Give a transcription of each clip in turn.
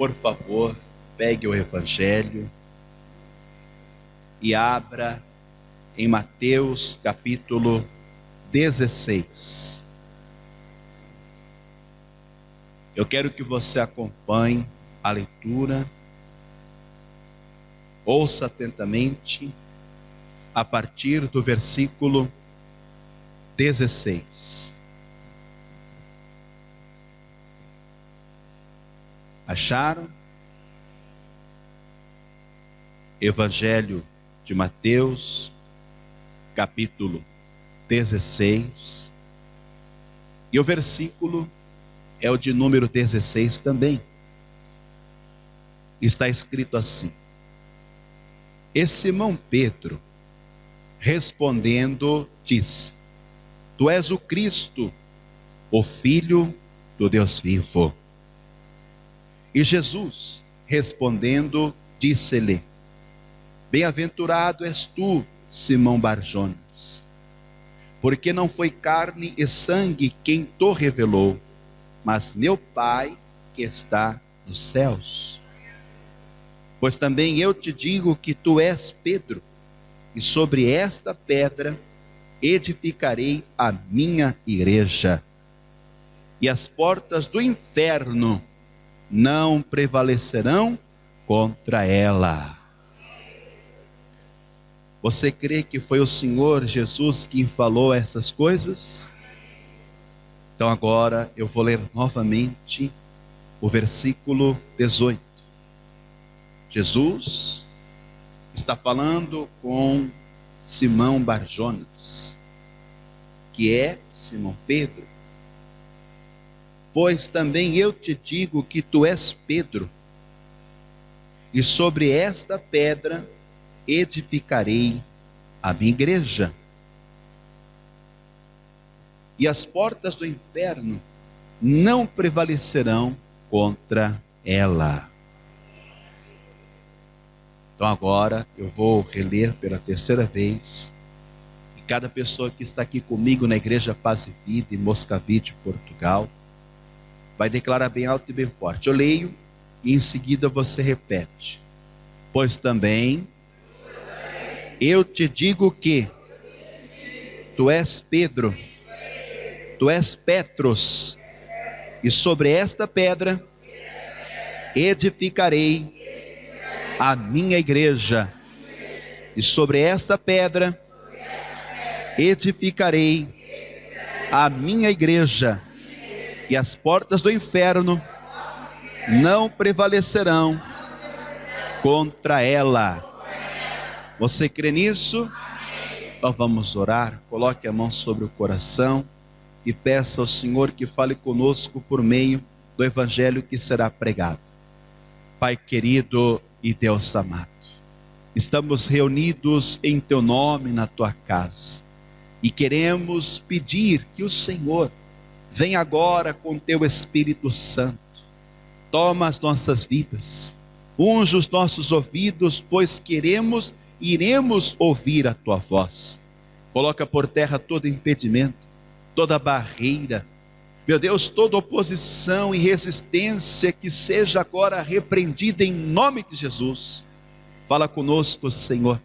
por favor, pegue o Evangelho e abra em Mateus capítulo 16. Eu quero que você acompanhe a leitura, ouça atentamente a partir do versículo 16. Acharam? Evangelho de Mateus, capítulo 16. E o versículo é o de número 16 também. Está escrito assim: E Simão Pedro, respondendo, disse: Tu és o Cristo, o Filho do Deus vivo. E Jesus, respondendo, disse-lhe: Bem-aventurado és tu, Simão Barjonas, porque não foi carne e sangue quem te revelou, mas meu Pai que está nos céus. Pois também eu te digo que tu és Pedro, e sobre esta pedra edificarei a minha igreja, e as portas do inferno não prevalecerão contra ela. Você crê que foi o Senhor Jesus quem falou essas coisas? Então agora eu vou ler novamente o versículo 18. Jesus está falando com Simão Barjonas, que é Simão Pedro. Pois também eu te digo que tu és Pedro, e sobre esta pedra edificarei a minha igreja, e as portas do inferno não prevalecerão contra ela. Então agora eu vou reler pela terceira vez, e cada pessoa que está aqui comigo na Igreja Paz e Vida, em Moscavide, Portugal, vai declarar bem alto e bem forte. Eu leio e em seguida você repete. Pois também eu te digo que tu és Pedro, tu és Petros, e sobre esta pedra edificarei a minha igreja, e sobre esta pedra edificarei a minha igreja, e as portas do inferno não prevalecerão contra ela. Você crê nisso? Então vamos orar. Coloque a mão sobre o coração e peça ao Senhor que fale conosco por meio do Evangelho que será pregado. Pai querido e Deus amado, estamos reunidos em Teu nome na Tua casa e queremos pedir que o Senhor venha agora com Teu Espírito Santo, toma as nossas vidas, unge os nossos ouvidos, pois queremos e iremos ouvir a Tua voz. Coloca por terra todo impedimento, toda barreira, meu Deus, toda oposição e resistência que seja agora repreendida em nome de Jesus. Fala conosco, Senhor,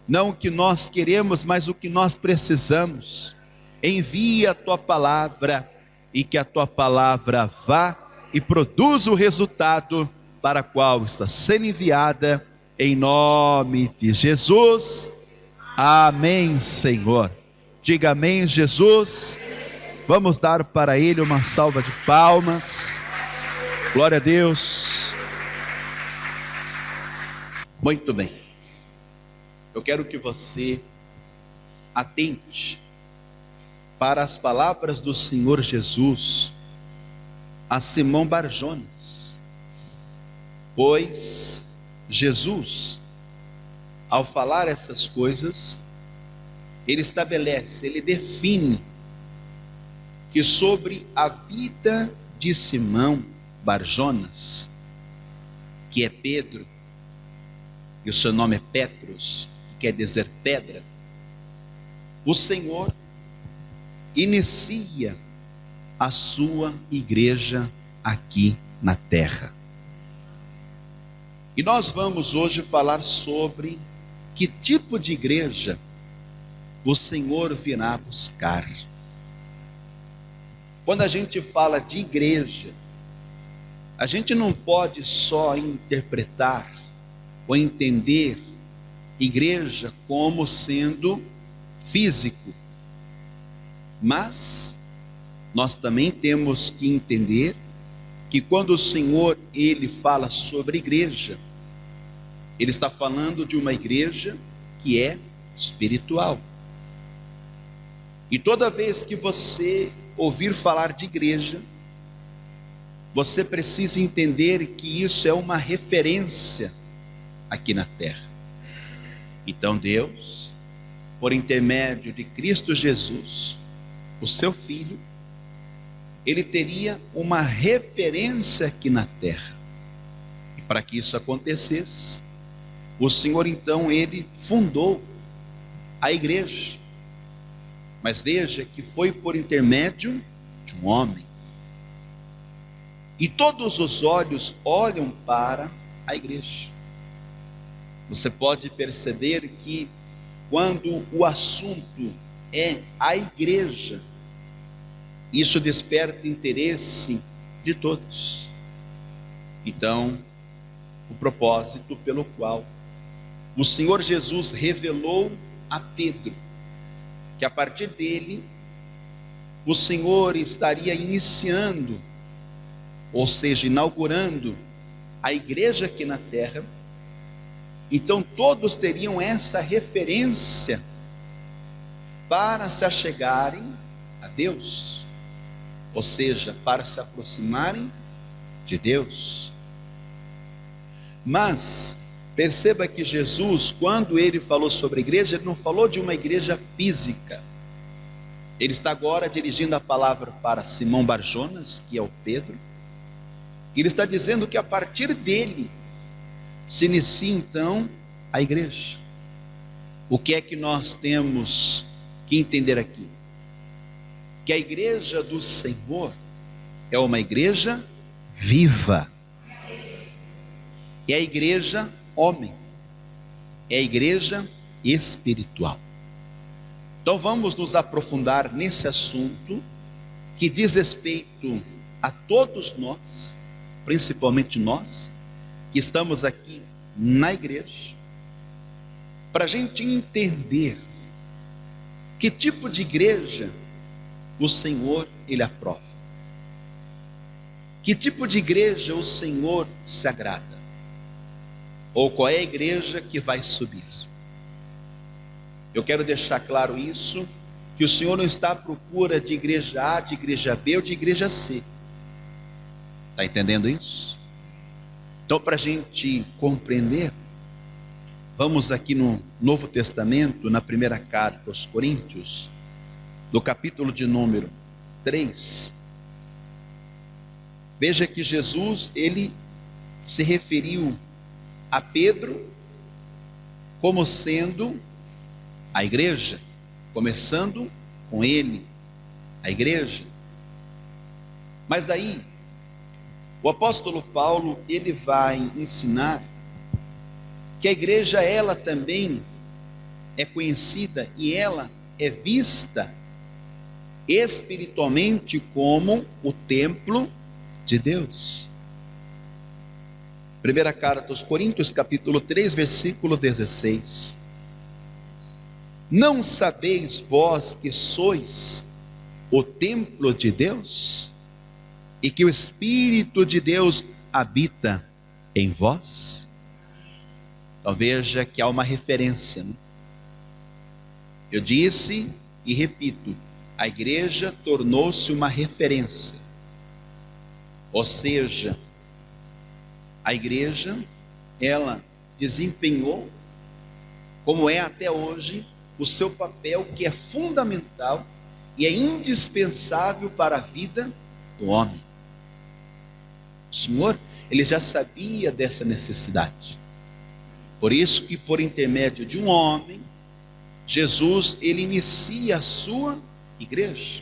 não o que nós queremos, mas o que nós precisamos. Envia a Tua palavra, e que a Tua palavra vá e produza o resultado para o qual está sendo enviada, em nome de Jesus. Amém, Senhor. Diga amém, Jesus. Vamos dar para Ele uma salva de palmas. Glória a Deus. Muito bem. Eu quero que você atente para as palavras do Senhor Jesus a Simão Barjonas, pois Jesus, ao falar essas coisas, ele estabelece, ele define que sobre a vida de Simão Barjonas, que é Pedro, e o seu nome é Petros, que quer dizer pedra, o Senhor inicia a sua igreja aqui na terra. E nós vamos hoje falar sobre que tipo de igreja o Senhor virá buscar. Quando a gente fala de igreja, a gente não pode só interpretar ou entender igreja como sendo físico, mas nós também temos que entender que quando o Senhor ele fala sobre igreja, ele está falando de uma igreja que é espiritual. E toda vez que você ouvir falar de igreja, você precisa entender que isso é uma referência aqui na terra. Então Deus, por intermédio de Cristo Jesus, o seu Filho, ele teria uma referência aqui na terra. E para que isso acontecesse, o Senhor então, ele fundou a igreja. Mas veja que foi por intermédio de um homem. E todos os olhos olham para a igreja. Você pode perceber que quando o assunto é a igreja, isso desperta interesse de todos. Então, o propósito pelo qual o Senhor Jesus revelou a Pedro que a partir dele o Senhor estaria iniciando, ou seja, inaugurando a igreja aqui na terra. Então todos teriam essa referência para se achegarem a Deus, ou seja, para se aproximarem de Deus. Mas perceba que Jesus, quando ele falou sobre a igreja, ele não falou de uma igreja física. Ele está agora dirigindo a palavra para Simão Barjonas, que é o Pedro. Ele está dizendo que a partir dele se inicia então a igreja. O que é que nós temos que entender aqui? Que a igreja do Senhor é uma igreja viva. É a igreja homem, é a igreja espiritual. Então vamos nos aprofundar nesse assunto que diz respeito a todos nós, principalmente nós que estamos aqui na igreja, para a gente entender que tipo de igreja o Senhor ele aprova, que tipo de igreja o Senhor se agrada, ou qual é a igreja que vai subir. Eu quero deixar claro isso, que o Senhor não está à procura de igreja A, de igreja B ou de igreja C. Está entendendo isso? Então, para a gente compreender, vamos aqui no Novo Testamento, na primeira carta aos Coríntios, do capítulo de número 3. Veja que Jesus, ele se referiu a Pedro como sendo a igreja, começando com ele, a igreja. Mas daí, o apóstolo Paulo, ele vai ensinar que a igreja, ela também é conhecida e ela é vista espiritualmente como o templo de Deus. Primeira carta aos Coríntios, capítulo 3, versículo 16. Não sabeis vós que sois o templo de Deus e que o Espírito de Deus habita em vós? Então veja que há uma referência, né? Eu disse e repito, a igreja tornou-se uma referência, ou seja, a igreja, ela desempenhou, como é até hoje, o seu papel que é fundamental e é indispensável para a vida do homem. O Senhor, ele já sabia dessa necessidade. Por isso que por intermédio de um homem, Jesus, ele inicia a sua igreja.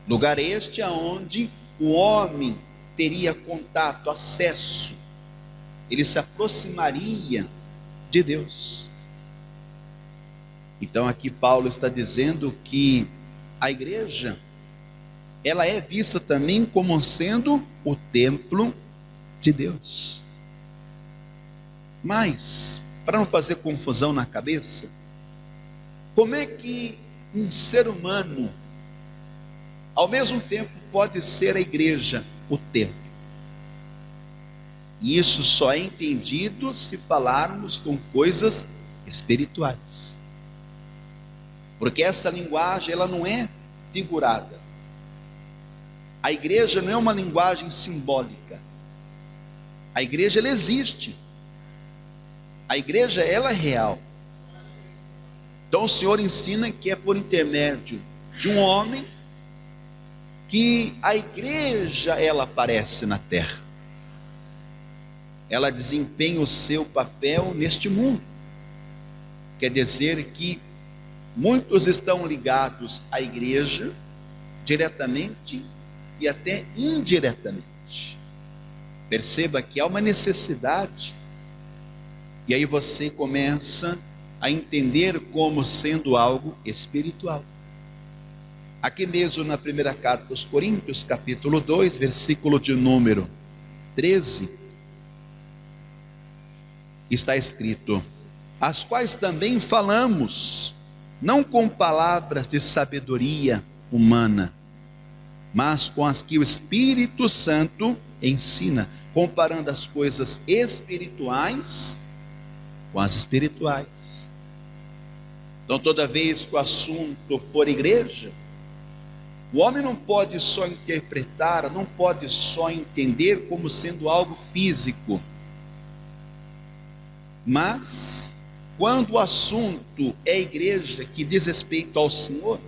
Lugar este aonde o homem teria contato, acesso ele se aproximaria de Deus. Então aqui Paulo está dizendo que a igreja, ela é vista também como sendo o templo de Deus. Mas, para não fazer confusão na cabeça, como é que um ser humano, ao mesmo tempo, pode ser a igreja, o templo? E isso só é entendido se falarmos com coisas espirituais. Porque essa linguagem, ela não é figurada. A igreja não é uma linguagem simbólica. A igreja, ela existe. A igreja, ela é real. Então o Senhor ensina que é por intermédio de um homem que a igreja, ela aparece na terra. Ela desempenha o seu papel neste mundo. Quer dizer que muitos estão ligados à igreja, diretamente e até indiretamente. Perceba que há uma necessidade, e aí você começa a entender como sendo algo espiritual. Aqui mesmo na primeira carta aos Coríntios, capítulo 2, versículo de número 13, está escrito: as quais também falamos, não com palavras de sabedoria humana, mas com as que o Espírito Santo ensina, comparando as coisas espirituais com as espirituais. Então, toda vez que o assunto for igreja, o homem não pode só interpretar, não pode só entender como sendo algo físico. Mas, quando o assunto é igreja, que diz respeito ao Senhor,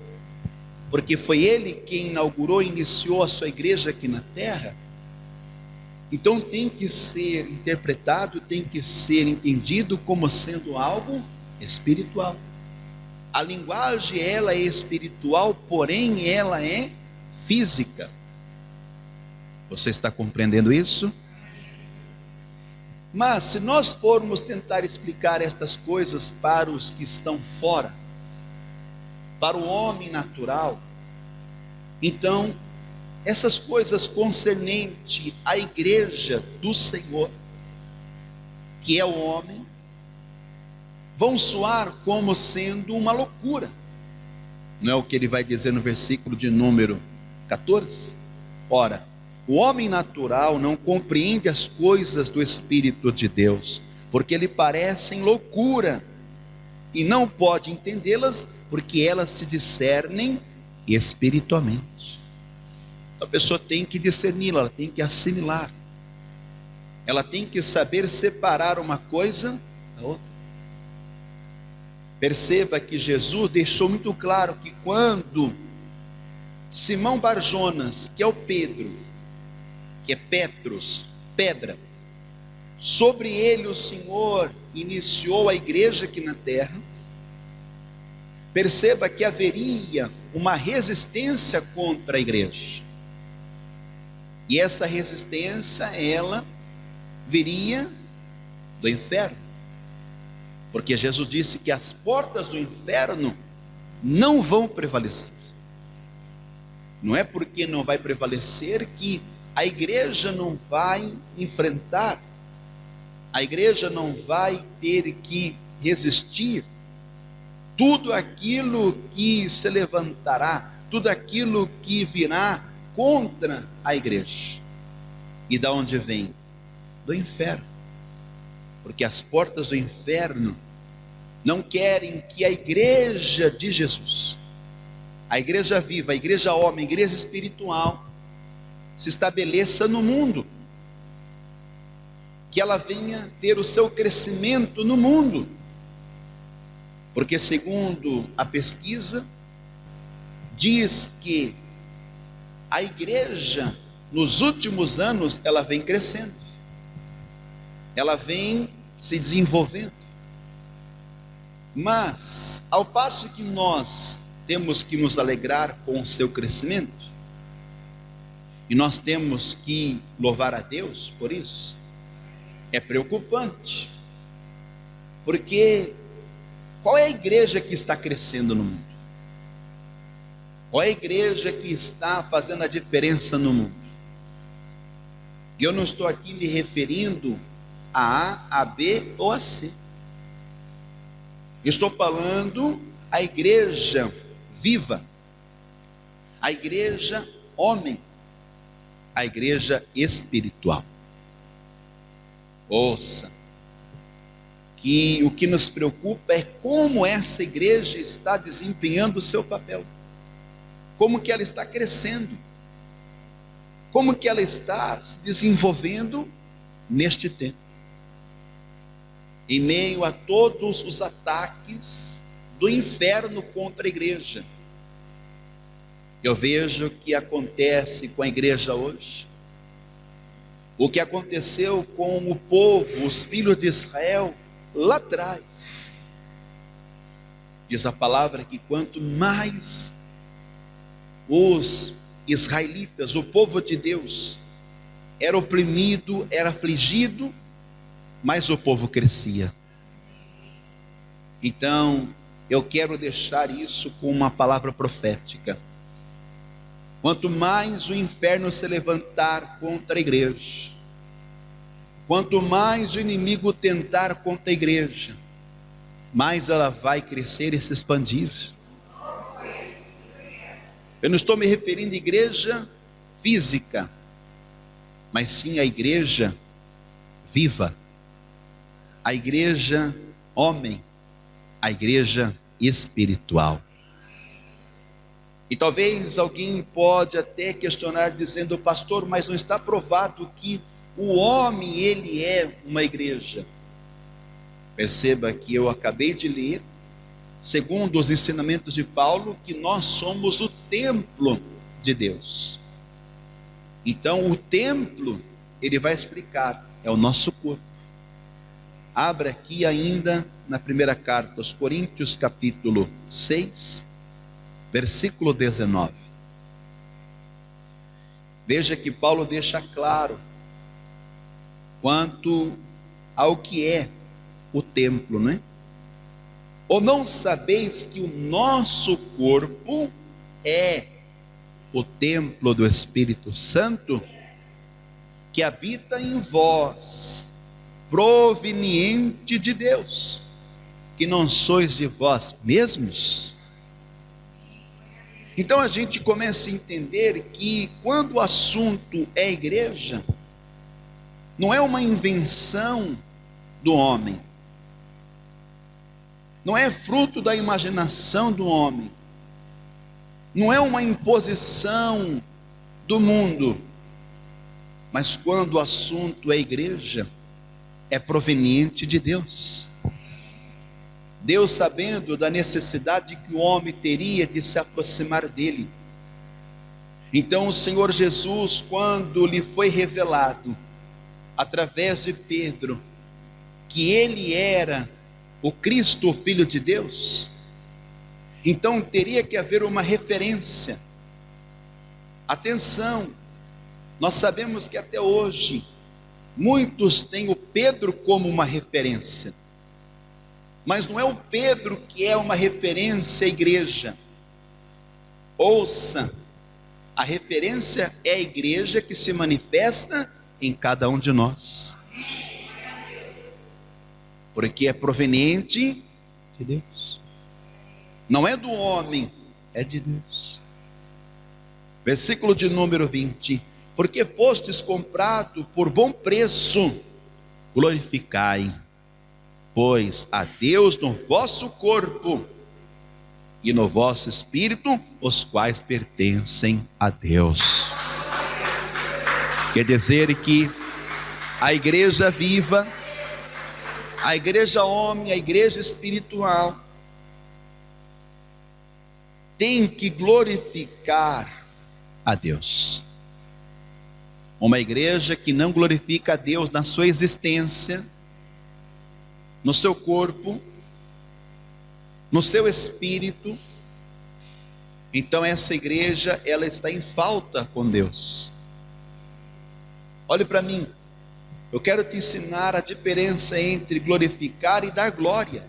porque foi Ele quem inaugurou e iniciou a sua igreja aqui na terra, então tem que ser interpretado, tem que ser entendido como sendo algo espiritual. A linguagem, ela é espiritual, porém ela é física. Você está compreendendo isso? Mas se nós formos tentar explicar estas coisas para os que estão fora, para o homem natural, então essas coisas concernentes à igreja do Senhor, que é o homem, vão soar como sendo uma loucura. Não é o que ele vai dizer no versículo de número 14? Ora, o homem natural não compreende as coisas do Espírito de Deus, porque lhe parecem loucura, e não pode entendê-las, porque elas se discernem espiritualmente. A pessoa tem que discernir, ela tem que assimilar, ela tem que saber separar uma coisa da outra. Perceba que Jesus deixou muito claro que quando Simão Barjonas, que é o Pedro, que é Petros, pedra, sobre ele o Senhor iniciou a igreja aqui na terra, perceba que haveria uma resistência contra a igreja, e essa resistência, ela viria do inferno, porque Jesus disse que as portas do inferno não vão prevalecer. Não é porque não vai prevalecer que a igreja não vai enfrentar, a igreja não vai ter que resistir tudo aquilo que se levantará, tudo aquilo que virá contra a igreja. E da onde vem? Do inferno. Porque as portas do inferno não querem que a igreja de Jesus, a igreja viva, a igreja homem, a igreja espiritual, se estabeleça no mundo, que ela venha ter o seu crescimento no mundo, porque segundo a pesquisa, diz que a igreja nos últimos anos, ela vem crescendo, ela vem se desenvolvendo, mas ao passo que nós temos que nos alegrar com o seu crescimento, e nós temos que louvar a Deus por isso, É preocupante, porque qual é a igreja que está crescendo no mundo? Qual é a igreja que está fazendo a diferença no mundo? E eu não estou aqui me referindo a A, a B ou a C. Eu estou falando a igreja viva, a igreja homem, a igreja espiritual. Ouça, que o que nos preocupa é como essa igreja está desempenhando o seu papel, como que ela está crescendo, como que ela está se desenvolvendo neste tempo, em meio a todos os ataques do inferno contra a igreja. Eu vejo o que acontece com a igreja hoje, o que aconteceu com o povo, os filhos de Israel, lá atrás. Diz a palavra que quanto mais os israelitas, o povo de Deus, era oprimido, era afligido, mais o povo crescia. Então, eu quero deixar isso com uma palavra profética. Quanto mais o inferno se levantar contra a igreja, quanto mais o inimigo tentar contra a igreja, mais ela vai crescer e se expandir. Eu não estou me referindo à igreja física, mas sim à igreja viva, a igreja homem, a igreja espiritual. E talvez alguém pode até questionar dizendo: pastor, mas não está provado que o homem ele é uma igreja? Perceba que eu acabei de ler, segundo os ensinamentos de Paulo, que nós somos o templo de Deus. Então o templo, ele vai explicar, é o nosso corpo. Abra aqui ainda na primeira carta aos Coríntios, capítulo 6, versículo 19. Veja que Paulo deixa claro quanto ao que é o templo, né? Ou não sabeis que o nosso corpo é o templo do Espírito Santo, que habita em vós, proveniente de Deus, que não sois de vós mesmos? Então a gente começa a entender que quando o assunto é igreja, não é uma invenção do homem, não é fruto da imaginação do homem, não é uma imposição do mundo, mas quando o assunto é igreja, é proveniente de Deus. Deus, sabendo da necessidade que o homem teria de se aproximar dele, então o Senhor Jesus, quando lhe foi revelado através de Pedro que ele era o Cristo, o Filho de Deus, então teria que haver uma referência. Atenção, nós sabemos que até hoje muitos têm o Pedro como uma referência, mas não é o Pedro que é uma referência à igreja. Ouça, a referência é a igreja que se manifesta em cada um de nós, porque é proveniente de Deus, não é do homem, é de Deus. Versículo de número 20: porque fostes comprado por bom preço, glorificai, pois, a Deus no vosso corpo e no vosso espírito, os quais pertencem a Deus. Quer dizer que a igreja viva, a igreja homem, a igreja espiritual, tem que glorificar a Deus. Uma igreja que não glorifica a Deus na sua existência, no seu corpo, no seu espírito, então essa igreja, ela está em falta com Deus. Olhe para mim, eu quero te ensinar a diferença entre glorificar e dar glória.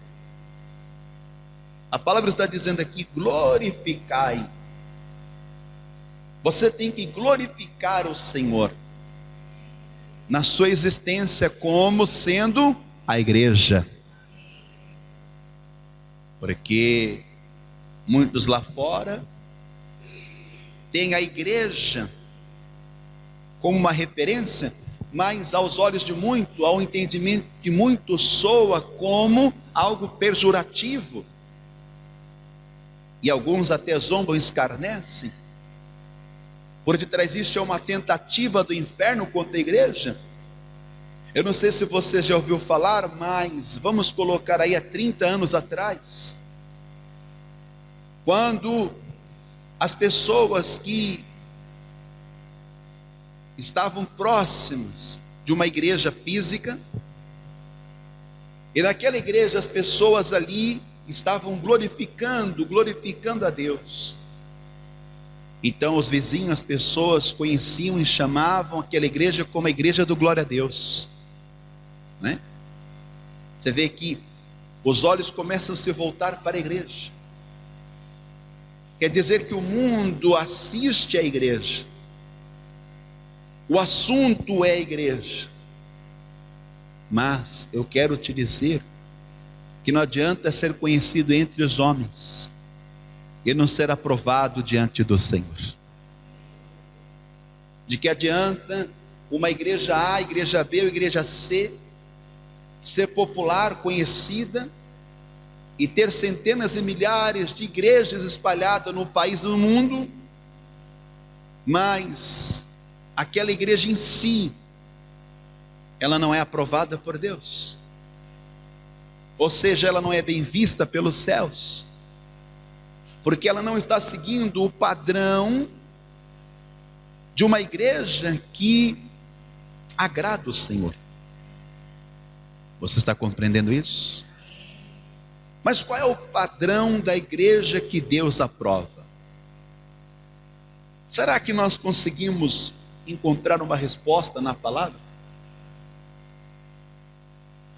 A palavra está dizendo aqui: glorificai. Você tem que glorificar o Senhor na sua existência como sendo a igreja. Porque muitos lá fora têm a igreja como uma referência, mas aos olhos de muito, ao entendimento de muito, soa como algo pejorativo. E alguns até zombam e escarnecem. Por detrás disso é uma tentativa do inferno contra a igreja. Eu não sei se você já ouviu falar, mas vamos colocar aí há 30 anos atrás, quando as pessoas que estavam próximas de uma igreja física, e naquela igreja as pessoas ali estavam glorificando a Deus. Então os vizinhos, as pessoas conheciam e chamavam aquela igreja como a igreja do glória a Deus, né? Você vê que os olhos começam a se voltar para a igreja. Quer dizer que o mundo assiste à igreja, o assunto é a igreja. Mas eu quero te dizer que não adianta ser conhecido entre os homens e não ser aprovado diante do Senhor. De que adianta uma igreja A, igreja B ou igreja C ser popular, conhecida, e ter centenas e milhares de igrejas espalhadas no país e no mundo, mas aquela igreja em si, ela não é aprovada por Deus, ou seja, ela não é bem vista pelos céus, porque ela não está seguindo o padrão de uma igreja que agrada o Senhor. Você está compreendendo isso? Mas qual é o padrão da igreja que Deus aprova? Será que nós conseguimos encontrar uma resposta na palavra?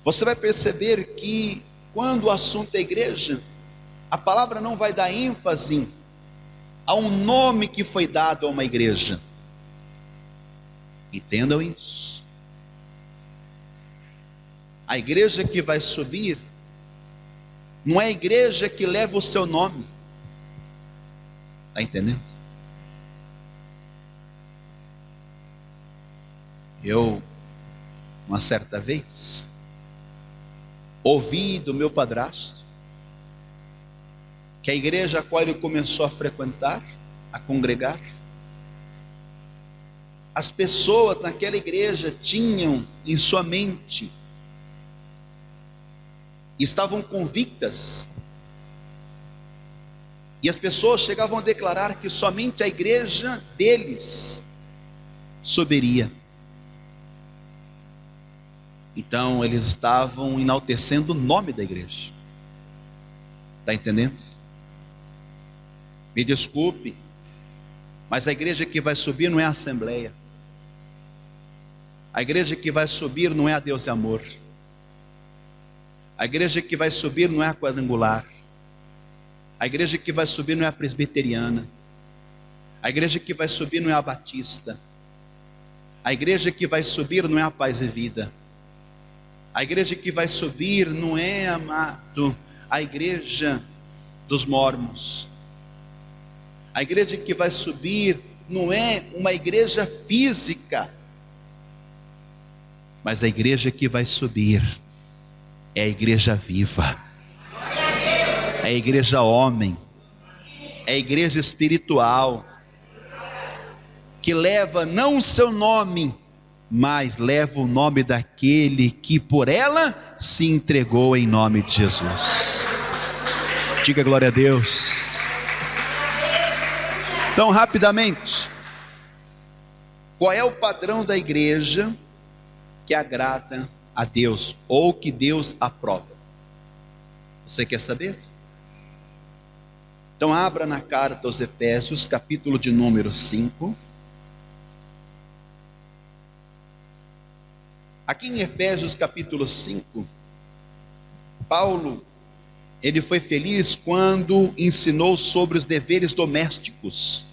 Você vai perceber que quando o assunto é igreja, a palavra não vai dar ênfase a um nome que foi dado a uma igreja. Entendam isso. A igreja que vai subir não é a igreja que leva o seu nome. Está entendendo? Eu, uma certa vez, ouvi do meu padrasto que a igreja a qual ele começou a frequentar, a congregar, as pessoas naquela igreja tinham em sua mente, estavam convictas, e as pessoas chegavam a declarar que somente a igreja deles subiria. Então eles estavam enaltecendo o nome da igreja. Está entendendo? Me desculpe, mas a igreja que vai subir não é a Assembleia. A igreja que vai subir não é a Deus e Amor. A igreja que vai subir não é a Quadrangular. A igreja que vai subir não é a Presbiteriana. A igreja que vai subir não é a Batista. A igreja que vai subir não é a Paz e Vida. A igreja que vai subir não é, amado, a igreja dos mormons. A igreja que vai subir não é uma igreja física, mas a igreja que vai subir é a igreja viva, é a igreja homem, é a igreja espiritual, que leva não o seu nome, mas leva o nome daquele que por ela se entregou em nome de Jesus. Diga glória a Deus. Então, rapidamente, qual é o padrão da igreja que agrada a Deus, ou que Deus aprova? Você quer saber? Então abra na carta aos Efésios, capítulo de número 5. Aqui em Efésios capítulo 5, Paulo, ele foi feliz quando ensinou sobre os deveres domésticos.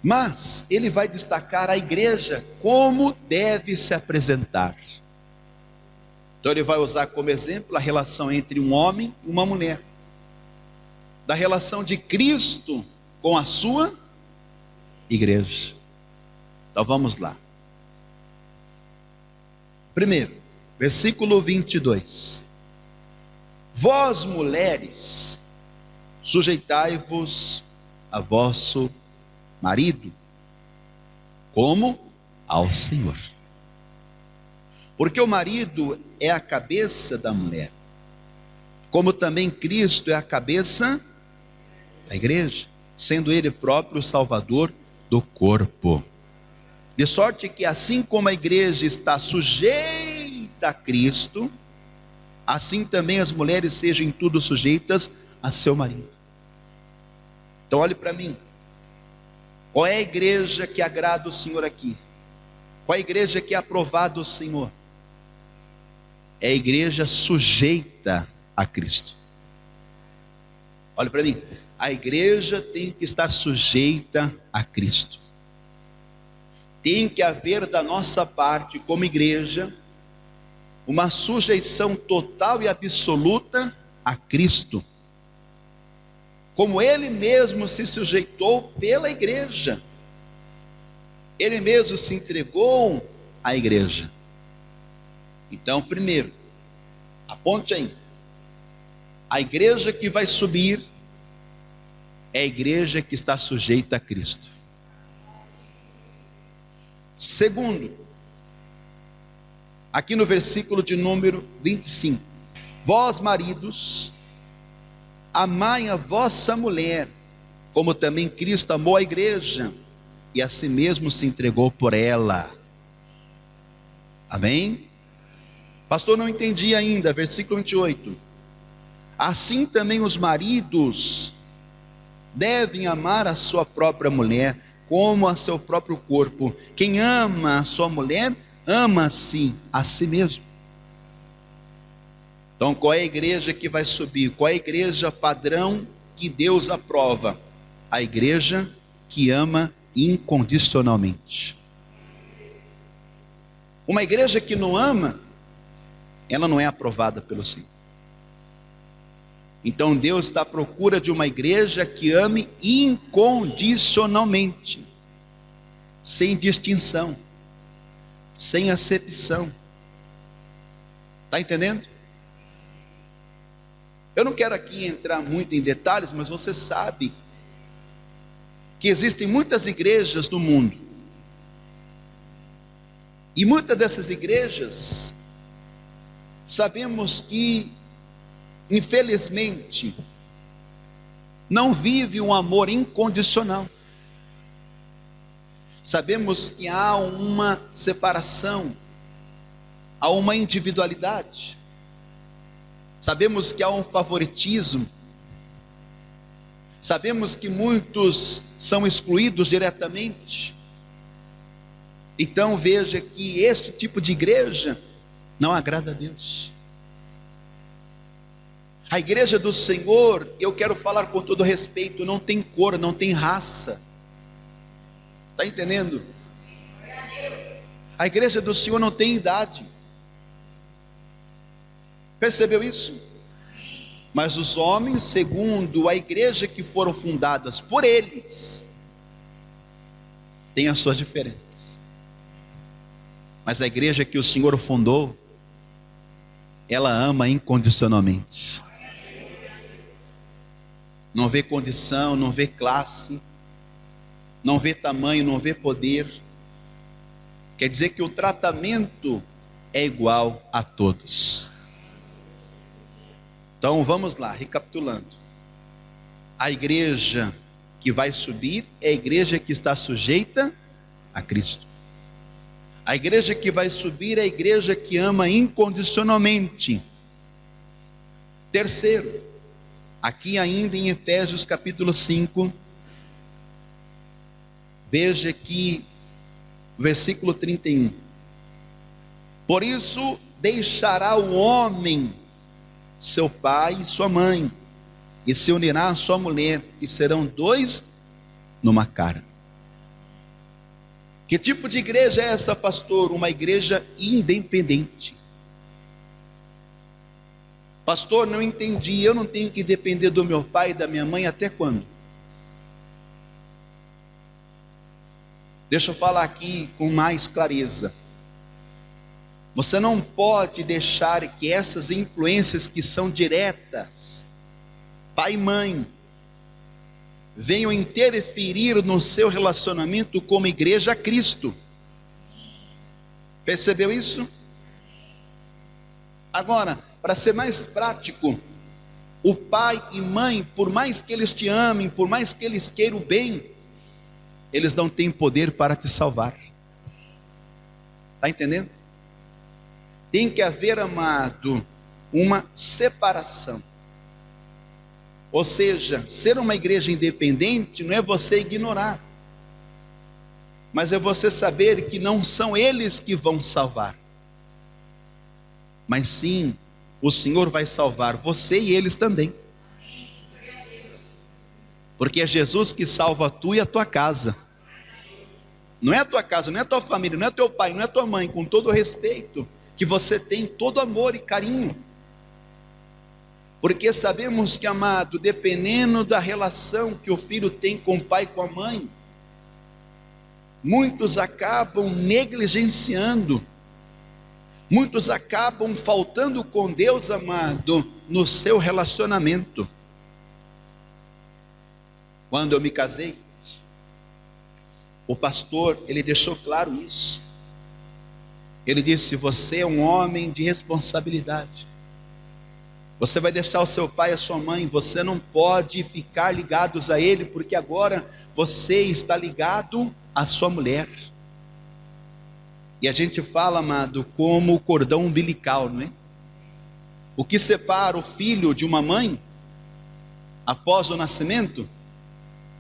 Mas ele vai destacar a igreja como deve se apresentar. Então ele vai usar como exemplo a relação entre um homem e uma mulher, da relação de Cristo com a sua igreja. Então vamos lá. Primeiro, versículo 22. Vós, mulheres, sujeitai-vos a vosso marido, como ao Senhor. Porque o marido é a cabeça da mulher, como também Cristo é a cabeça da igreja, sendo ele próprio o Salvador do corpo. De sorte que assim como a igreja está sujeita a Cristo, assim também as mulheres sejam em tudo sujeitas a seu marido. Então olhe para mim. Qual é a igreja que agrada o Senhor aqui? Qual é a igreja que é aprovada o Senhor? É a igreja sujeita a Cristo. Olhe para mim. A igreja tem que estar sujeita a Cristo. Tem que haver da nossa parte, como igreja, uma sujeição total e absoluta a Cristo, como Ele mesmo se sujeitou pela igreja. Ele mesmo se entregou à igreja. Então, primeiro, aponte aí, a igreja que vai subir é a igreja que está sujeita a Cristo. Segundo, aqui no versículo de número 25, vós maridos, amai a vossa mulher, como também Cristo amou a igreja, e a si mesmo se entregou por ela. Amém? Pastor, não entendi ainda, versículo 28. Assim também os maridos devem amar a sua própria mulher, como a seu próprio corpo. Quem ama a sua mulher, ama-se a si mesmo. Então, qual é a igreja que vai subir? Qual é a igreja padrão que Deus aprova? A igreja que ama incondicionalmente. Uma igreja que não ama, ela não é aprovada pelo Senhor. Então Deus está à procura de uma igreja que ame incondicionalmente, sem distinção, sem acepção. Está entendendo? Eu não quero aqui entrar muito em detalhes, mas você sabe que existem muitas igrejas no mundo, e muitas dessas igrejas, sabemos que, infelizmente, não vive um amor incondicional. Sabemos que há uma separação, há uma individualidade. Sabemos que há um favoritismo. Sabemos que muitos são excluídos diretamente. Então veja que este tipo de igreja não agrada a Deus. A igreja do Senhor, eu quero falar com todo respeito, não tem cor, não tem raça. Está entendendo? A igreja do Senhor não tem idade. Percebeu isso? Mas os homens, segundo a igreja que foram fundadas por eles, têm as suas diferenças. Mas a igreja que o Senhor fundou, ela ama incondicionalmente. Não vê condição, não vê classe, não vê tamanho, não vê poder. Quer dizer que o tratamento é igual a todos. Então vamos lá, recapitulando. A igreja que vai subir é a igreja que está sujeita a Cristo. A igreja que vai subir é a igreja que ama incondicionalmente. Terceiro, aqui ainda em Efésios capítulo 5, veja que versículo 31. Por isso deixará o homem seu pai e sua mãe, e se unirá à sua mulher, e serão dois numa carne. Que tipo de igreja é essa, pastor? Uma igreja independente. Pastor, não entendi, eu não tenho que depender do meu pai e da minha mãe até quando? Deixa eu falar aqui com mais clareza. Você não pode deixar que essas influências que são diretas, pai e mãe, venham interferir no seu relacionamento como igreja a Cristo. Percebeu isso? Agora, para ser mais prático, o pai e mãe, por mais que eles te amem, por mais que eles queiram o bem, eles não têm poder para te salvar. Está entendendo? Tem que haver, amado, uma separação. Ou seja, ser uma igreja independente não é você ignorar, mas é você saber que não são eles que vão salvar, mas sim, o Senhor vai salvar você e eles também. Porque é Jesus que salva tu e a tua casa. Não é a tua casa, não é a tua família, não é teu pai, não é tua mãe, com todo o respeito que você tem, todo amor e carinho. Porque sabemos que, amado, dependendo da relação que o filho tem com o pai e com a mãe, muitos acabam negligenciando, muitos acabam faltando com Deus, amado, no seu relacionamento. Quando eu me casei, o pastor, ele deixou claro isso. Ele disse: você é um homem de responsabilidade. Você vai deixar o seu pai e a sua mãe, você não pode ficar ligados a ele, porque agora você está ligado à sua mulher. E a gente fala, amado, como o cordão umbilical, não é? O que separa o filho de uma mãe, após o nascimento,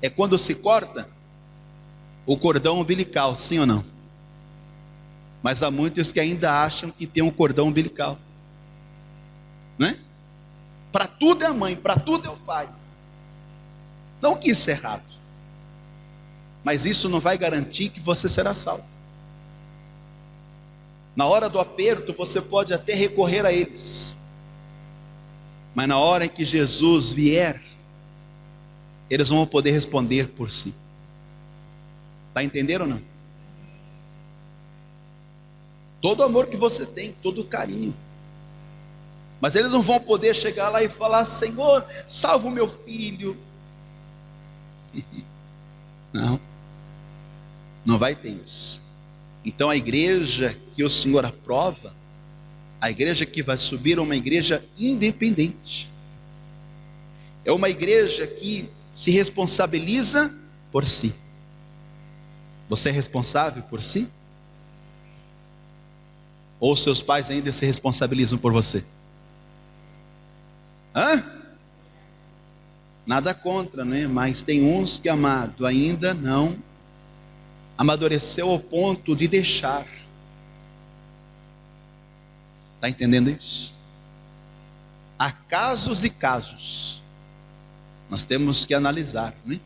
é quando se corta o cordão umbilical, sim ou não? Mas há muitos que ainda acham que tem um cordão umbilical, não é? Para tudo é a mãe, para tudo é o pai. Não que isso é errado, mas isso não vai garantir que você será salvo. Na hora do aperto você pode até recorrer a eles, mas na hora em que Jesus vier, eles não vão poder responder por si. Está entendendo ou não? Todo o amor que você tem, todo o carinho, mas eles não vão poder chegar lá e falar: Senhor, salva o meu filho. Não vai ter isso. Então a igreja que o Senhor aprova, a igreja que vai subir, é uma igreja independente, é uma igreja que se responsabiliza por si. Você é responsável por si? Ou seus pais ainda se responsabilizam por você? Nada contra, né? Mas tem uns que, amado, ainda não amadureceu ao ponto de deixar. Está entendendo isso? Há casos e casos. Nós temos que analisar, né?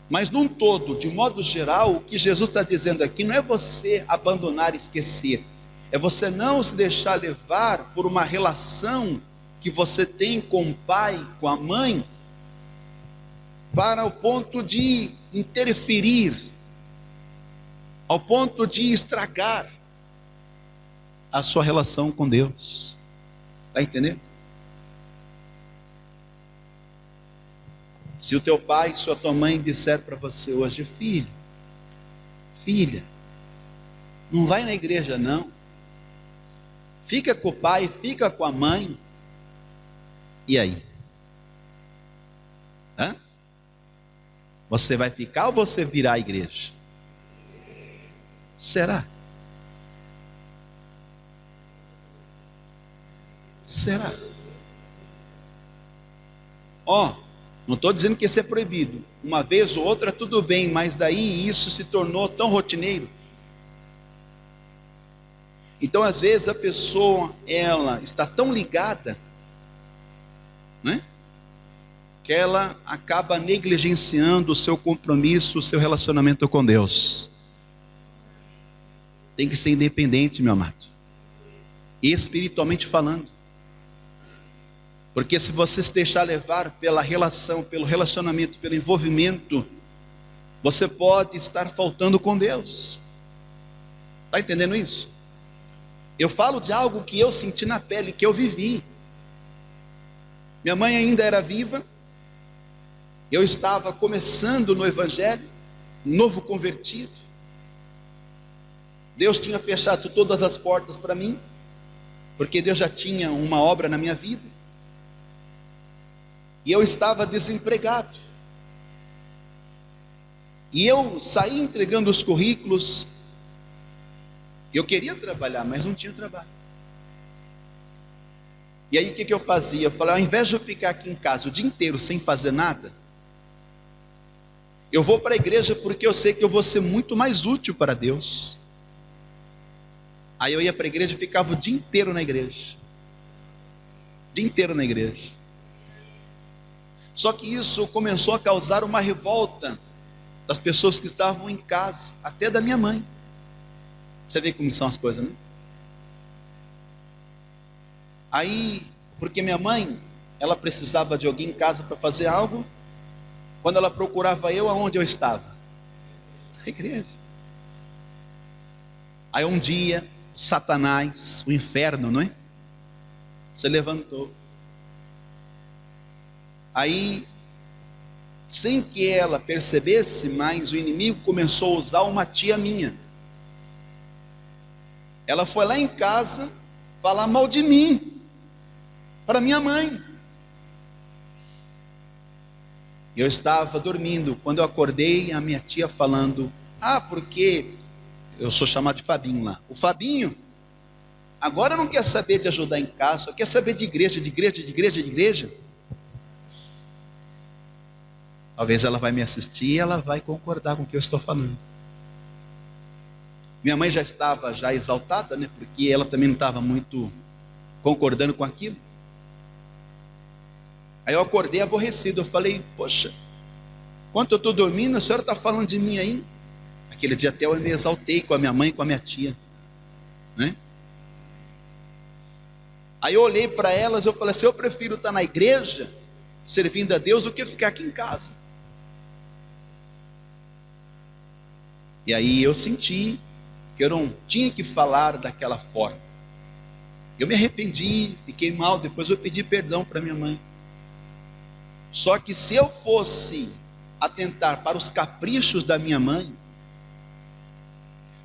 Mas num todo, de modo geral, o que Jesus está dizendo aqui não é você abandonar e esquecer, é você não se deixar levar por uma relação que você tem com o pai, com a mãe, para o ponto de interferir, ao ponto de estragar a sua relação com Deus. Está entendendo? Se o teu pai, se a tua mãe disser para você hoje: filho, filha, não vai na igreja não, fica com o pai, fica com a mãe, e aí? Você vai ficar ou você virá à igreja? Será? Será? Não estou dizendo que isso é proibido, uma vez ou outra tudo bem, mas daí isso se tornou tão rotineiro. Então, às vezes, a pessoa, ela está tão ligada, né, que ela acaba negligenciando o seu compromisso, o seu relacionamento com Deus. Tem que ser independente, meu amado, espiritualmente falando. Porque se você se deixar levar pela relação, pelo relacionamento, pelo envolvimento, você pode estar faltando com Deus. Está entendendo isso? Eu falo de algo que eu senti na pele, que eu vivi. Minha mãe ainda era viva, eu estava começando no Evangelho, novo convertido. Deus tinha fechado todas as portas para mim, porque Deus já tinha uma obra na minha vida. E eu estava desempregado. E eu saí entregando os currículos. Eu queria trabalhar, mas não tinha trabalho. E aí o que eu fazia? Eu falei, ao invés de eu ficar aqui em casa o dia inteiro sem fazer nada, eu vou para a igreja porque eu sei que eu vou ser muito mais útil para Deus. Aí eu ia para a igreja e ficava o dia inteiro na igreja. O dia inteiro na igreja. Só que isso começou a causar uma revolta das pessoas que estavam em casa, até da minha mãe. Você vê como são as coisas, né? Aí, porque minha mãe, ela precisava de alguém em casa para fazer algo. Quando ela procurava eu, aonde eu estava? Na igreja. Aí um dia, Satanás, o inferno, não é? Se levantou. Aí, sem que ela percebesse mais, o inimigo começou a usar uma tia minha. Ela foi lá em casa falar mal de mim para minha mãe. Eu estava dormindo, quando eu acordei, a minha tia falando, porque eu sou chamado de Fabinho lá. O Fabinho agora não quer saber de ajudar em casa, só quer saber de igreja, de igreja, de igreja, de igreja. Talvez ela vai me assistir e ela vai concordar com o que eu estou falando. Minha mãe já estava exaltada, né? Porque ela também não estava muito concordando com aquilo. Aí eu acordei aborrecido. Eu falei, poxa, enquanto eu estou dormindo, a senhora está falando de mim aí? Aquele dia até eu me exaltei com a minha mãe e com a minha tia, né? Aí eu olhei para elas e eu falei assim, eu prefiro estar na igreja, servindo a Deus, do que ficar aqui em casa. E aí eu senti que eu não tinha que falar daquela forma. Eu me arrependi, fiquei mal, depois eu pedi perdão para minha mãe. Só que se eu fosse atentar para os caprichos da minha mãe,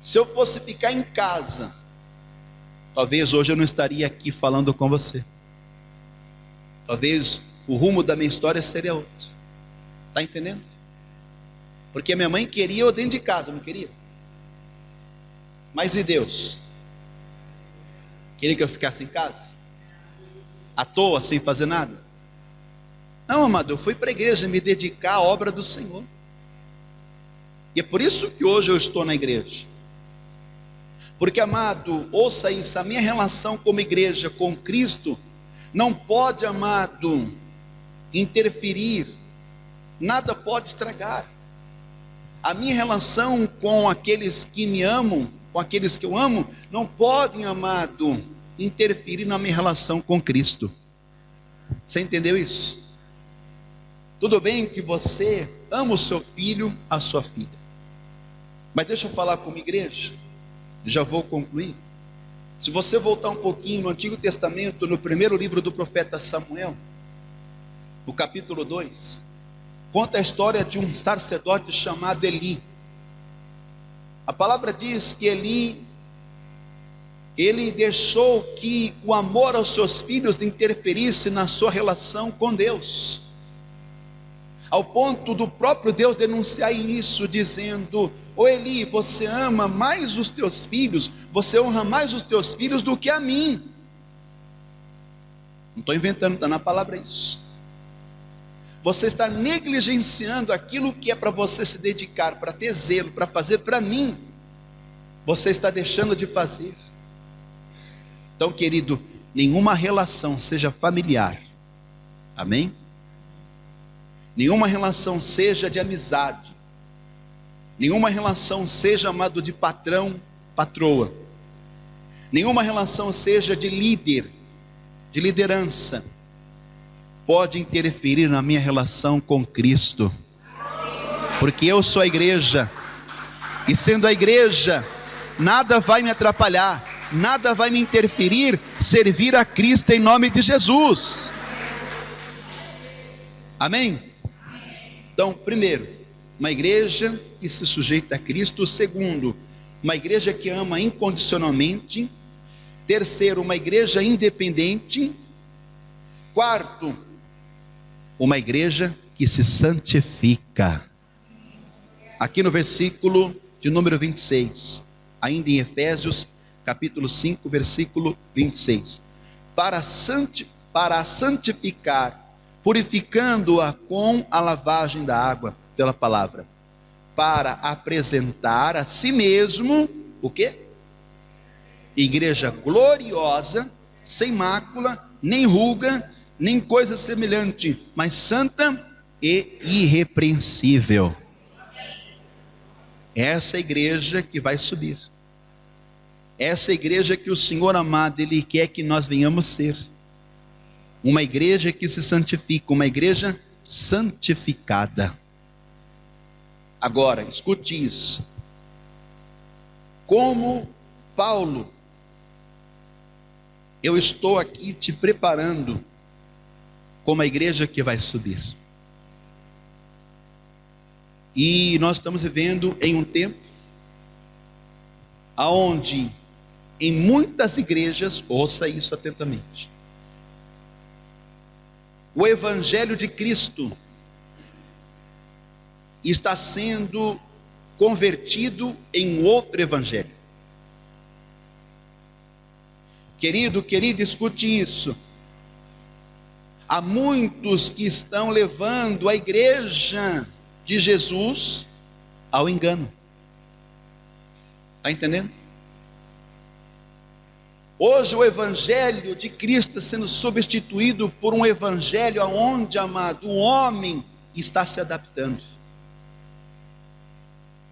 se eu fosse ficar em casa, talvez hoje eu não estaria aqui falando com você. Talvez o rumo da minha história seria outro. Está entendendo? Porque minha mãe queria eu dentro de casa, não queria? Mas e Deus? Queria que eu ficasse em casa? À toa, sem fazer nada? Não, amado, eu fui para a igreja me dedicar à obra do Senhor. E é por isso que hoje eu estou na igreja. Porque, amado, ouça isso, a minha relação como igreja, com Cristo, não pode, amado, interferir, nada pode estragar. A minha relação com aqueles que me amam, com aqueles que eu amo, não podem, amado, interferir na minha relação com Cristo. Você entendeu isso? Tudo bem que você ama o seu filho, a sua filha. Mas deixa eu falar como igreja, já vou concluir. Se você voltar um pouquinho no Antigo Testamento, no primeiro livro do profeta Samuel, no capítulo 2, conta a história de um sacerdote chamado Eli. A palavra diz que ele deixou que o amor aos seus filhos interferisse na sua relação com Deus, ao ponto do próprio Deus denunciar isso, dizendo, Eli, você ama mais os teus filhos, você honra mais os teus filhos do que a mim. Não estou inventando, está na palavra isso. Você está negligenciando aquilo que é para você se dedicar, para ter zelo, para fazer para mim. Você está deixando de fazer. Então, querido, nenhuma relação seja familiar, amém? Nenhuma relação seja de amizade, nenhuma relação seja, amado, de patrão, patroa, nenhuma relação seja de líder, de liderança, pode interferir na minha relação com Cristo, porque eu sou a igreja, e sendo a igreja, nada vai me atrapalhar, nada vai me interferir, servir a Cristo em nome de Jesus, amém? Então, primeiro, uma igreja que se sujeita a Cristo. Segundo, uma igreja que ama incondicionalmente. Terceiro, uma igreja independente. Quarto, uma igreja que se santifica. Aqui no versículo de número 26, ainda em Efésios, capítulo 5, versículo 26. Para santificar, purificando-a com a lavagem da água pela palavra, para apresentar a si mesmo, o quê? Igreja gloriosa, sem mácula, nem ruga, nem coisa semelhante, mas santa e irrepreensível. Essa é a igreja que vai subir. Essa é a igreja que o Senhor amado, Ele quer que nós venhamos ser. Uma igreja que se santifica, uma igreja santificada. Agora, escute isso. Como Paulo, eu estou aqui te preparando como a igreja que vai subir. E nós estamos vivendo em um tempo aonde em muitas igrejas, ouça isso atentamente, o evangelho de Cristo está sendo convertido em outro evangelho. Querido, escute isso. Há muitos que estão levando a igreja de Jesus ao engano. Está entendendo? Hoje o evangelho de Cristo sendo substituído por um evangelho onde, amado, o homem está se adaptando.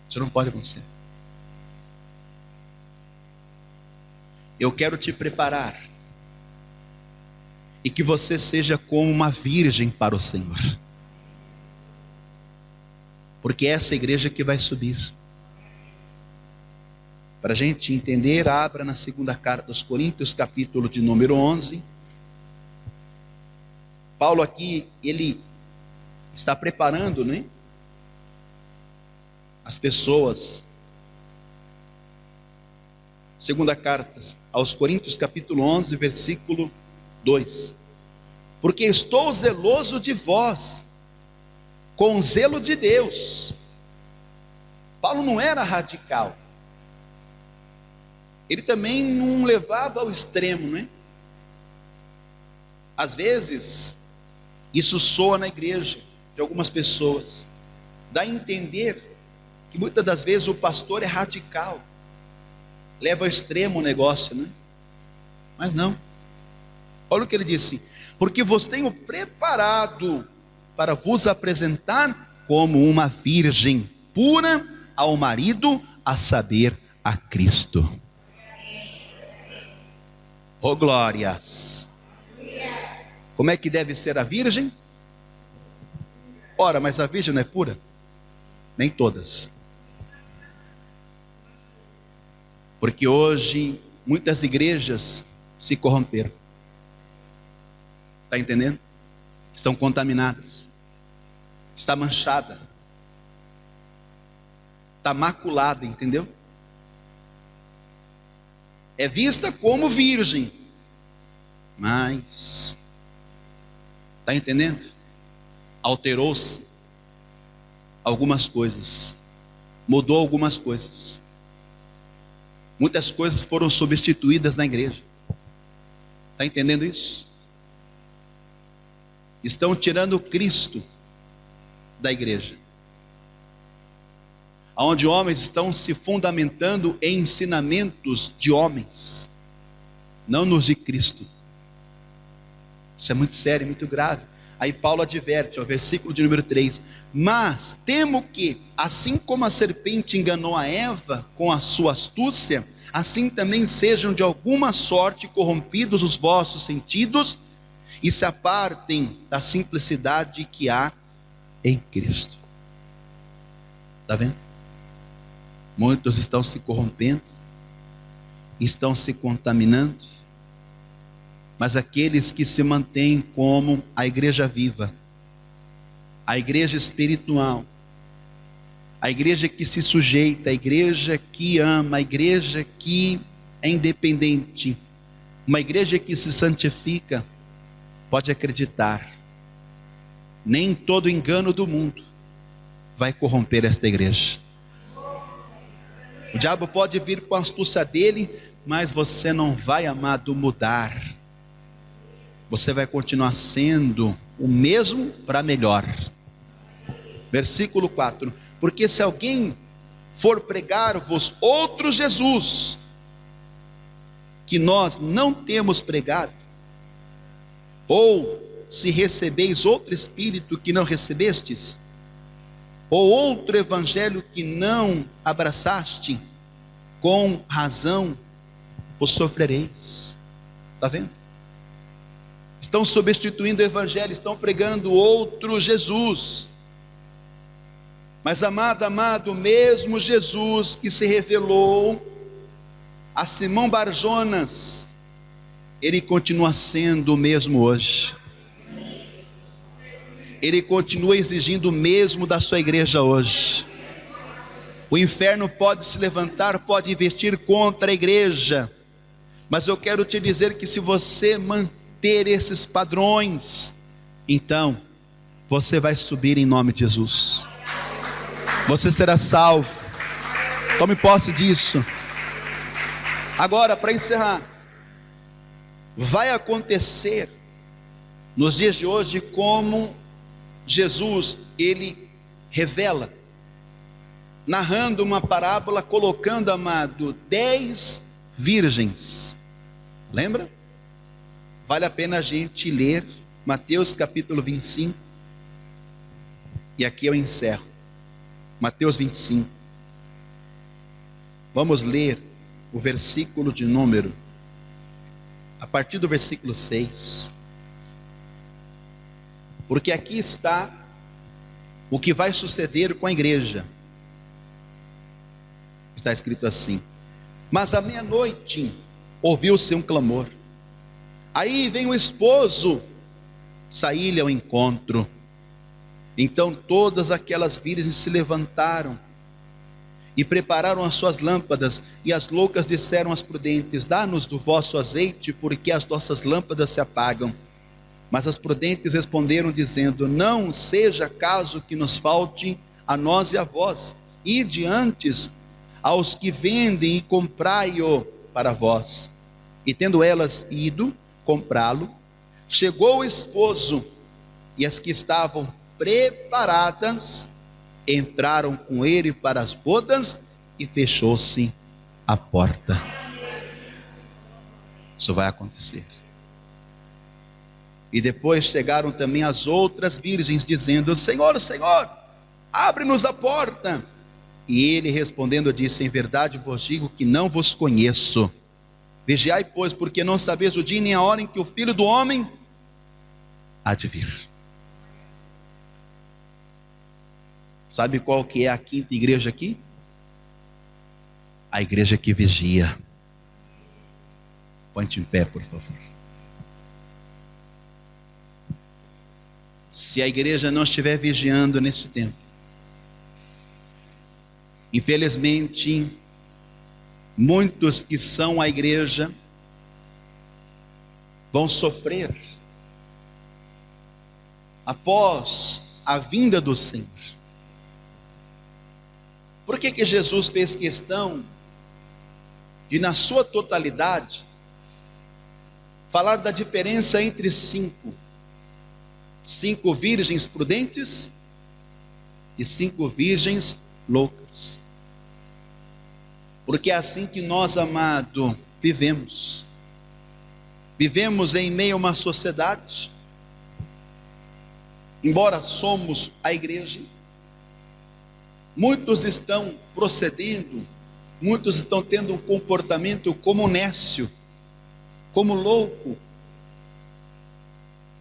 Isso não pode acontecer. Eu quero te preparar e que você seja como uma virgem para o Senhor, porque é essa igreja que vai subir. Para a gente entender, abra na segunda carta aos Coríntios, capítulo de número 11. Paulo aqui, ele está preparando, né, as pessoas. Segunda carta aos Coríntios, capítulo 11, versículo 2. Porque estou zeloso de vós, com o zelo de Deus. Paulo não era radical. Ele também não levava ao extremo, né? Às vezes, isso soa na igreja de algumas pessoas. Dá a entender que muitas das vezes o pastor é radical. Leva ao extremo o negócio, né? Mas não. Olha o que ele disse: porque vos tenho preparado para vos apresentar como uma virgem pura ao marido, a saber, a Cristo. Oh glórias! Como é que deve ser a virgem? Ora, mas a virgem não é pura? Nem todas. Porque hoje muitas igrejas se corromperam. Está entendendo? Estão contaminadas. Está manchada. Está maculada, entendeu? É vista como virgem, mas, está entendendo? Alterou-se algumas coisas, mudou algumas coisas, muitas coisas foram substituídas na igreja. Está entendendo isso? Estão tirando Cristo da igreja, onde homens estão se fundamentando em ensinamentos de homens. não nos de Cristo. Isso é muito sério, muito grave. Aí Paulo adverte, versículo de número 3: mas temo que, assim como a serpente enganou a Eva com a sua astúcia, assim também sejam de alguma sorte corrompidos os vossos sentidos, e se apartem da simplicidade que há em Cristo. Está vendo? Muitos estão se corrompendo, estão se contaminando, mas aqueles que se mantêm como a igreja viva, a igreja espiritual, a igreja que se sujeita, a igreja que ama, a igreja que é independente, uma igreja que se santifica, pode acreditar, nem todo engano do mundo vai corromper esta igreja. O diabo pode vir com a astúcia dele, mas você não vai, amado, mudar. Você vai continuar sendo o mesmo para melhor. Versículo 4: porque se alguém for pregar-vos outro Jesus, que nós não temos pregado, ou se recebeis outro Espírito que não recebestes, ou outro Evangelho que não abraçaste, com razão o sofrereis. Está vendo? Estão substituindo o Evangelho, estão pregando outro Jesus. Mas amado, mesmo Jesus que se revelou a Simão Barjonas, ele continua sendo o mesmo hoje. Ele continua exigindo o mesmo da sua igreja hoje. O inferno pode se levantar, pode investir contra a igreja, mas eu quero te dizer que se você manter esses padrões, então você vai subir em nome de Jesus. Você será salvo. Tome posse disso. Agora, para encerrar, vai acontecer nos dias de hoje como Jesus, ele revela, narrando uma parábola, colocando, amado, 10 virgens. Lembra? Vale a pena a gente ler Mateus capítulo 25. E aqui eu encerro. Mateus 25. Vamos ler o versículo de número, a partir do versículo 6. Porque aqui está o que vai suceder com a igreja. Está escrito assim: mas à meia-noite ouviu-se um clamor. Aí vem o esposo sair-lhe ao encontro. Então todas aquelas virgens se levantaram e prepararam as suas lâmpadas. E as loucas disseram às prudentes: dá-nos do vosso azeite, porque as nossas lâmpadas se apagam. Mas as prudentes responderam dizendo: não seja caso que nos falte a nós e a vós. Ide antes aos que vendem e comprai-o para vós. E tendo elas ido comprá-lo, chegou o esposo, e as que estavam preparadas entraram com ele para as bodas, e fechou-se a porta. Isso vai acontecer. E depois chegaram também as outras virgens, dizendo: Senhor, Senhor, abre-nos a porta. E ele respondendo disse: em verdade vos digo que não vos conheço. Vigiai, pois, porque não sabeis o dia nem a hora em que o Filho do Homem há de vir. Sabe qual que é a quinta igreja aqui? A igreja que vigia. Põe-te em pé, por favor. Se a igreja não estiver vigiando nesse tempo, infelizmente, muitos que são a igreja vão sofrer após a vinda do Senhor. Por que Jesus fez questão de, na sua totalidade, falar da diferença entre cinco virgens prudentes e 5 virgens loucas? Porque é assim que nós, amado, vivemos. Vivemos em meio a uma sociedade, embora somos a igreja, muitos estão procedendo, muitos estão tendo um comportamento como nécio, como louco.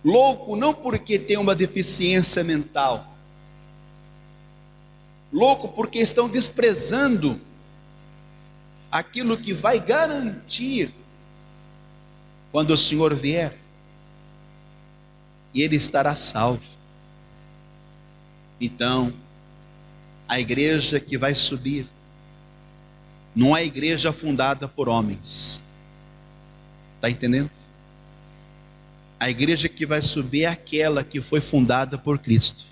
Louco não porque tem uma deficiência mental, louco porque estão desprezando aquilo que vai garantir quando o Senhor vier, e ele estará salvo. Então, a igreja que vai subir não é a igreja fundada por homens, está entendendo? A igreja que vai subir é aquela que foi fundada por Cristo.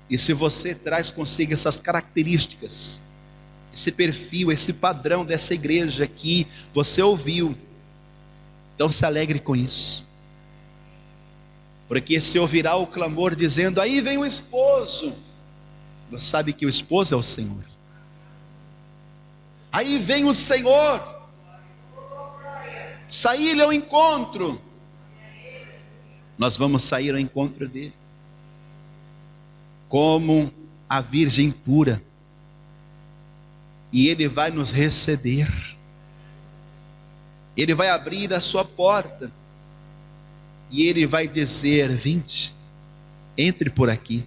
E se você traz consigo essas características, esse perfil, esse padrão dessa igreja que você ouviu, então se alegre com isso. Porque se ouvirá o clamor dizendo: aí vem o esposo, você sabe que o esposo é o Senhor. Aí vem o Senhor, sair ao encontro. Nós vamos sair ao encontro dele, como a Virgem pura, e ele vai nos receber, ele vai abrir a sua porta, e ele vai dizer: vinde, entre por aqui,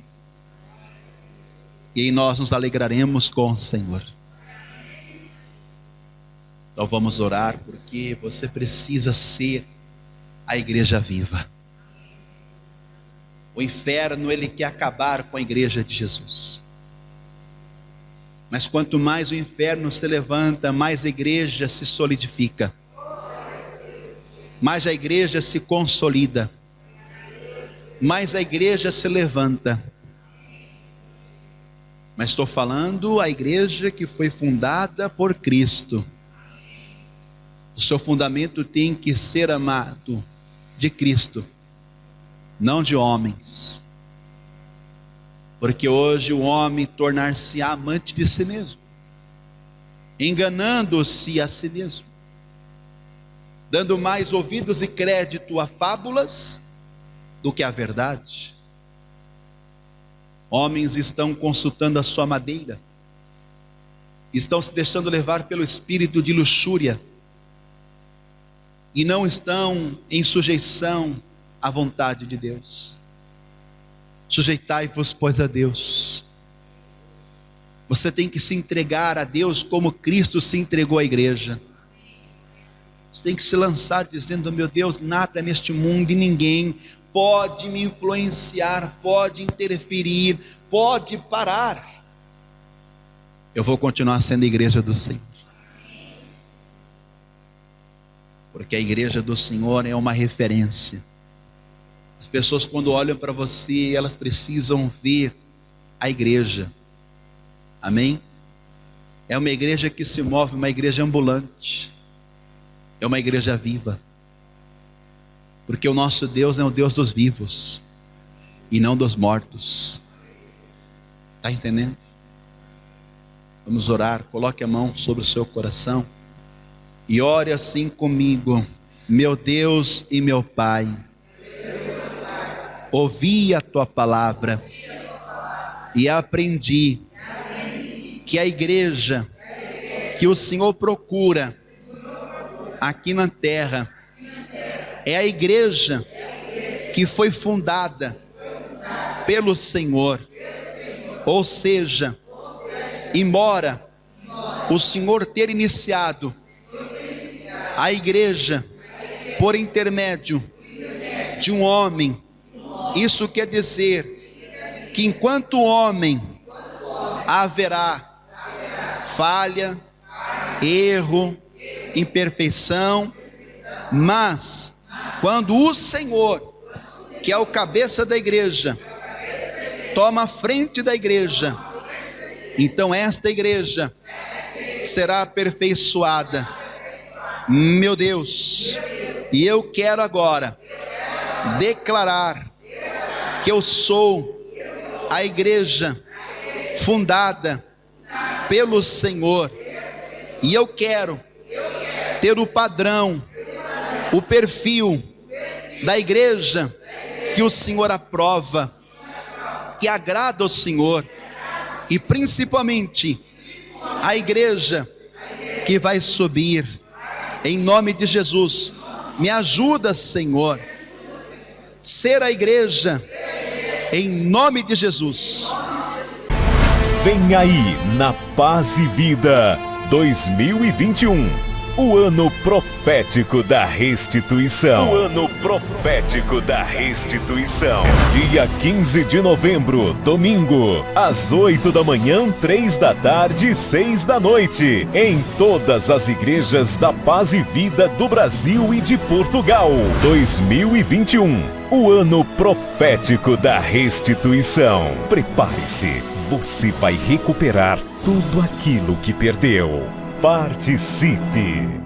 e aí nós nos alegraremos com o Senhor. Então vamos orar, porque você precisa ser a igreja viva. O inferno, ele quer acabar com a igreja de Jesus. Mas quanto mais o inferno se levanta, mais a igreja se solidifica, mais a igreja se consolida, mais a igreja se levanta. Mas estou falando a igreja que foi fundada por Cristo. O seu fundamento tem que ser, amado, de Cristo, não de homens. Porque hoje o homem tornar-se-á amante de si mesmo, enganando-se a si mesmo, dando mais ouvidos e crédito a fábulas do que a verdade. Homens estão consultando a sua madeira, estão se deixando levar pelo espírito de luxúria, e não estão em sujeição à vontade de Deus. Sujeitai-vos, pois, a Deus. Você tem que se entregar a Deus como Cristo se entregou à igreja. Você tem que se lançar dizendo: meu Deus, nada neste mundo e ninguém pode me influenciar, pode interferir, pode parar. Eu vou continuar sendo a igreja do Senhor. Porque a igreja do Senhor é uma referência. As pessoas, quando olham para você, elas precisam ver a igreja. Amém? É uma igreja que se move, uma igreja ambulante. É uma igreja viva. Porque o nosso Deus é o Deus dos vivos e não dos mortos. Está entendendo? Vamos orar. Coloque a mão sobre o seu coração e ore assim comigo. Meu Deus e meu Pai, ouvi a tua palavra e aprendi que a igreja que o Senhor procura aqui na terra é a igreja que foi fundada pelo Senhor. Ou seja, embora o Senhor ter iniciado a igreja por intermédio de um homem, isso quer dizer que enquanto homem haverá falha, erro, imperfeição, mas quando o Senhor, que é o cabeça da igreja, toma a frente da igreja, então esta igreja será aperfeiçoada. Meu Deus, e eu quero agora declarar que eu sou a igreja fundada pelo Senhor, e eu quero ter o padrão, o perfil da igreja que o Senhor aprova, que agrada ao Senhor, e principalmente a igreja que vai subir, em nome de Jesus. Me ajuda, Senhor, ser a igreja, em nome de Jesus. Vem aí na Paz e Vida 2021, o ano profético da restituição. O ano profético da restituição. Dia 15 de novembro, domingo, às 8 da manhã, 3 da tarde e 6 da noite, em todas as igrejas da Paz e Vida do Brasil e de Portugal. 2021, o ano profético da restituição. Prepare-se, você vai recuperar tudo aquilo que perdeu. Participe!